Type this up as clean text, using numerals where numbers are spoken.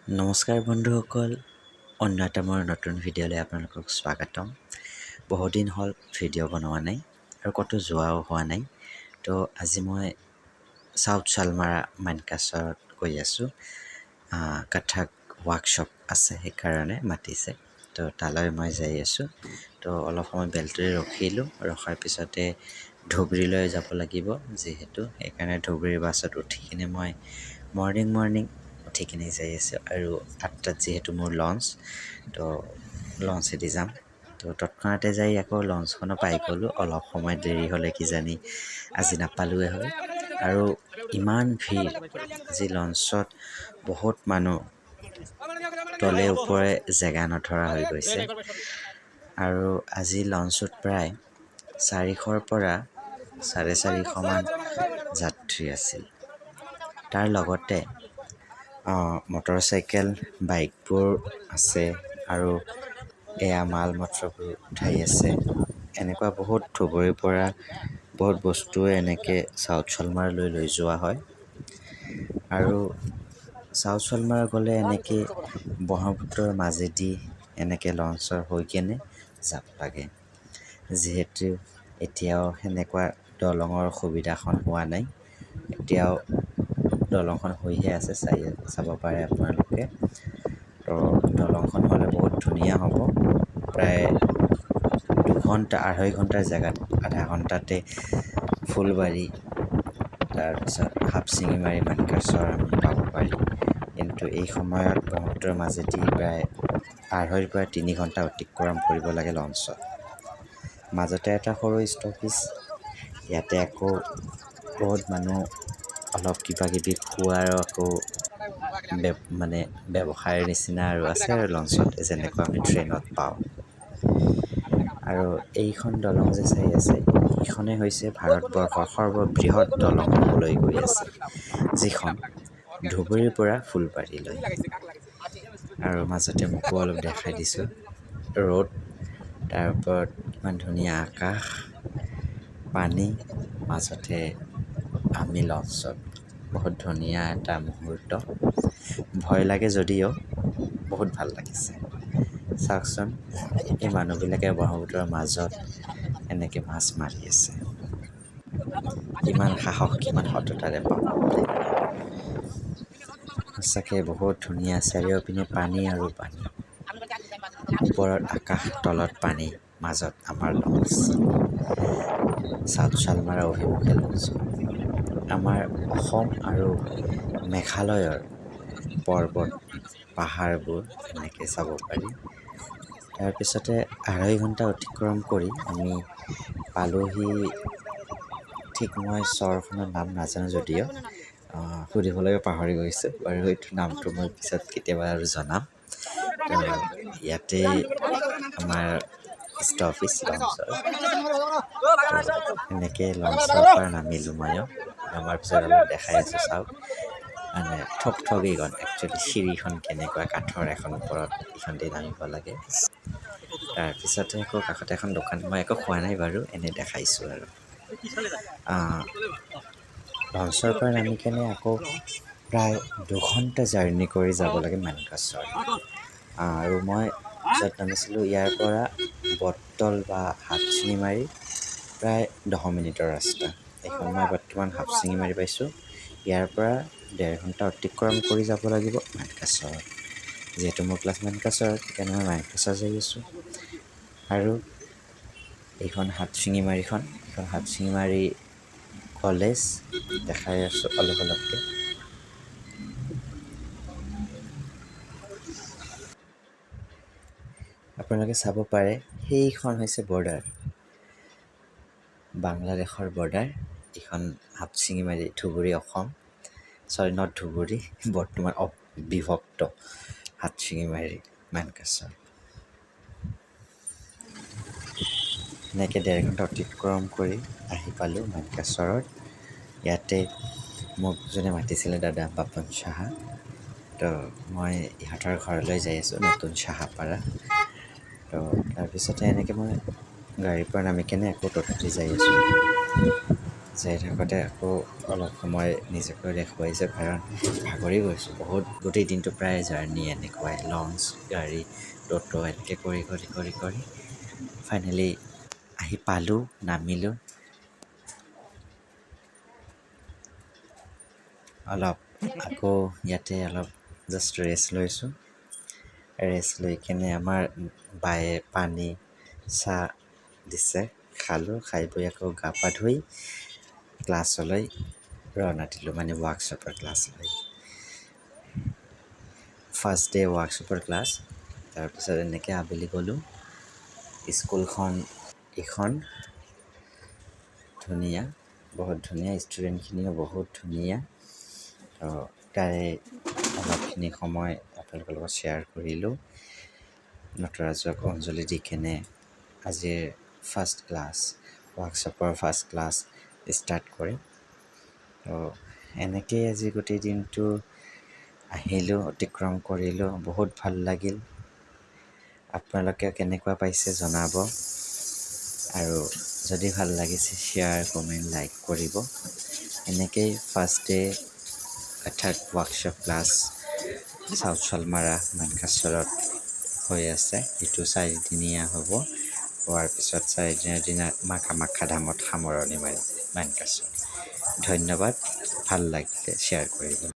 নমস্কাৰ বন্ধুসকল, অন্য এটা মোৰ নতুন ভিডিঅ'লৈ আপোনালোকক স্বাগতম। বহুদিন হ'ল ভিডিঅ' বনোৱা নাই আৰু ক'তো যোৱাও হোৱা নাই। তো আজি মই চাউথ শালমাৰা মানকাচৰত গৈ আছোঁ। কথক ৱৰ্কশ্বপ আছে, সেইকাৰণে মাতিছে। তো তালৈ মই যাই আছোঁ। তো অলপ সময় বেলতৰি ৰখিলোঁ, ৰখাৰ পিছতে ধুবুৰীলৈ যাব লাগিব যিহেতু, সেইকাৰণে ধুবুৰীৰ বাছত উঠি কিনে মই মৰ্ণিং উঠি কিনে যাই আছোঁ। আৰু 8টাত যিহেতু মোৰ লঞ্চ, তো লঞ্চেদি যাম। তো তৎক্ষণাতে যাই আকৌ লঞ্চখনো পাই গ'লোঁ। অলপ সময় দেৰি হ'লে কিজানি আজি নাপালোৱে হয়। আৰু ইমান ভিৰ, আজি লঞ্চত বহুত মানুহ, তলে ওপৰে জেগা নধৰা হৈ গৈছে। আৰু আজি লঞ্চত প্ৰায় 400ৰ পৰা 450মান যাত্ৰী আছিল। তাৰ লগতে মটৰচাইকেল, বাইকবোৰ আছে আৰু এয়া মাল মত্ৰবোৰ উঠাই আছে। এনেকুৱা বহুত ধুবুৰীৰ পৰা বহুত বস্তুৱে এনেকৈ চাউথ শালমাৰালৈ লৈ যোৱা হয়। আৰু চাউথ শালমাৰা গ'লে এনেকৈ ব্ৰহ্মপুত্ৰৰ মাজেদি এনেকৈ লঞ্চৰ হৈ কেনে যাব লাগে। যিহেতু এতিয়াও সেনেকুৱা দলঙৰ সুবিধাখন হোৱা নাই, এতিয়াও দলংখন হৈহে আছে, চাব পাৰে আপোনালোকে। তো দলংখন হ'লে বহুত ধুনীয়া হ'ব। প্ৰায় 2-2.5 ঘণ্টাৰ জেগাত আধা ঘণ্টাতে ফুলবাৰী, তাৰপিছত হাপচিঙিমাৰী, মানকাচৰ আমি পাব পাৰি। কিন্তু এই সময়ত ব্ৰহ্মপুত্ৰৰ মাজেদি প্ৰায় 2.5 পৰা 3 ঘণ্টা অতিক্ৰম কৰিব লাগে লঞ্চত। মাজতে এটা সৰু ষ্টপেজ, ইয়াতে আকৌ বহুত মানুহ অলপ কিবাকিবি খোৱাৰ আকৌ ব্যৱসায়ৰ নিচিনা আৰু আছে আৰু লঞ্চত, যেনেকুৱা আমি ট্ৰেইনত পাওঁ। আৰু এইখন দলং যে চাই আছে, এইখনেই হৈছে ভাৰতবৰ্ষৰ সৰ্ববৃহৎ দলং হ'বলৈ গৈ আছে, যিখন ধুবুৰীৰ পৰা ফুলবাৰীলৈ। আৰু মাজতে মোকো অলপ দেখাই দিছোঁ ৰ'দ, তাৰ ওপৰত ইমান ধুনীয়া আকাশ, পানী, মাজতে আমি লঞ্চত। বহুত ধুনীয়া এটা মুহূৰ্ত। ভয় লাগে যদিও বহুত ভাল লাগিছে। চাওকচোন, এই মানুহবিলাকে ব্ৰহ্মপুত্ৰৰ মাজত এনেকৈ মাছ মাৰি আছে। কিমান সাহস, কিমান সততাৰে পাব পাৰে। সঁচাকৈ বহুত ধুনীয়া। চাৰিওপিনে পানী আৰু পানী, ওপৰত আকাশ, তলত পানী, মাজত আমাৰ লঞ্চ। চাউথ শালমাৰা অভিমুখে লঞ্চ। আমাৰ অসম আৰু মেঘালয়ৰ পৰ্বত, পাহাৰবোৰ এনেকৈ চাব পাৰি। তাৰপিছতে 2.5 ঘণ্টা অতিক্ৰম কৰি আমি পালোহি, ঠিক মই চৰখনৰ নাম নাজানো যদিও, সুধিবলৈ পাহৰি গৈছোঁ বাৰু। এইটো নামটো মই পিছত কেতিয়াবা আৰু জনাম। তো ইয়াতে আমাৰ ষ্টপেজ লঞ্চৰ। এনেকৈ লঞ্চৰ পৰা নামিলোঁ ময়ো। নামাৰ পিছত অলপ দেখাই আছোঁ, চাওক। মানে ঠগীখন, একচুৱেলি চিৰিখন কেনেকুৱা কাঠৰ এখন ওপৰত, এইখন দি নামিব লাগে। তাৰপিছতে আকৌ কাষতে এখন দোকান, মই একো খোৱা নাই বাৰু, এনেই দেখাইছোঁ আৰু। লঞ্চৰ পৰা নামি কেনে আকৌ প্ৰায় 2 ঘণ্টা জাৰ্ণি কৰি যাব লাগে মানকাচৰ। আৰু মই য'ত নামিছিলোঁ, ইয়াৰ পৰা বটল বা হাপচিঙিমাৰী প্ৰায় 10 মিনিটৰ ৰাস্তা। এইখন মই বৰ্তমান হাপচিঙিমাৰী পাইছোঁ। ইয়াৰ পৰা 1.5 ঘণ্টা অতিক্ৰম কৰি যাব লাগিব মানকাচৰ। যিহেতু মোৰ ক্লাছ মানকাচৰত, সেইকাৰণে মই মানকাচৰ যাই আছোঁ। আৰু এইখন হাপচিঙিমাৰীখন, এইখন হাপচিঙিমাৰী কলেজ দেখাই আছোঁ অলপ অলপকৈ। আপোনালোকে চাব পাৰে, সেইখন হৈছে বৰ্ডাৰ, বাংলাদেশৰ বৰ্ডাৰ। এইখন হাপচিঙিমাৰী, ধুবুৰী অসম, নট ধুবুৰী, বৰ্তমান বিভক্ত হাপচিঙিমাৰী, মানকাচৰ। এনেকৈ 1.5 ঘণ্টা অতিক্ৰম কৰি আহি পালোঁ মানকাচৰত। ইয়াতে মোক যোনে মাতিছিলে, দাদা বাপন চাহা। তো মই ইহঁতৰ ঘৰলৈ যাই আছোঁ, নতুন চাহাপাৰা। তো তাৰপিছতে এনেকৈ মই গাড়ীৰ পৰা নামি কেনে আকৌ ততাতলি যাই আছোঁ। যাই থাকোঁতে আকৌ অলপ সময় নিজকে দেখুৱাইছোঁ কাৰণ ভাগৰি গৈছোঁ বহুত, গোটেই দিনটো প্ৰায় জাৰ্ণি এনেকুৱাই লঞ্চ গাড়ী ট'ট' এনেকৈ কৰি ফাইনেলি আহি পালোঁ, নামিলোঁ। অলপ আকৌ ইয়াতে অলপ জাষ্ট ৰেষ্ট লৈছোঁ। ৰেষ্ট লৈ কেনে আমাৰ বায়ে পানী চাহ দিছে, খালোঁ। খাই বৈ আকৌ গা পা ধুই ক্লাছলৈ ৰাওনা দিলোঁ, মানে ৱৰ্কশ্বপৰ ক্লাছলৈ। ফাৰ্ষ্ট ডে ৱৰ্কশ্বপৰ ক্লাছ। তাৰপিছত এনেকৈ আবেলি গ'লোঁ। স্কুলখন এইখন ধুনীয়া, বহুত ধুনীয়া, ষ্টুডেণ্টখিনিও বহুত ধুনীয়া। তো তাৰে অলপখিনি সময় আপোনালোকৰ লগত শ্বেয়াৰ কৰিলোঁ। নটৰাজক অঞ্জলি দি কেনে আজিৰ ফাৰ্ষ্ট ক্লাছ, ৱৰ্কশ্বপৰ ফাৰ্ষ্ট ক্লাছ ষ্টাৰ্ট কৰিম। তো এনেকেই আজি গোটেই দিনটো আহিলোঁ, অতিক্ৰম কৰিলোঁ, বহুত ভাল লাগিল। আপোনালোকে কেনেকুৱা পাইছে জনাব, আৰু যদি ভাল লাগিছে শ্বেয়াৰ কমেণ্ট লাইক কৰিব। এনেকেই ফাৰ্ষ্ট ডে অৰ্থাৎ ৱৰ্কশ্বপ ক্লাছ চাউথ শ'লমাৰা মানকাচৰত হৈ আছে। এইটো 4দিনীয়া হ'ব। হোৱাৰ পিছত 4দিনৰ দিনা মা কামাখ্যা ধামত সামৰণি মাৰিম মানকাচৰ। ধন্যবাদ, ভাল লাগিলে শ্বেয়াৰ কৰিব।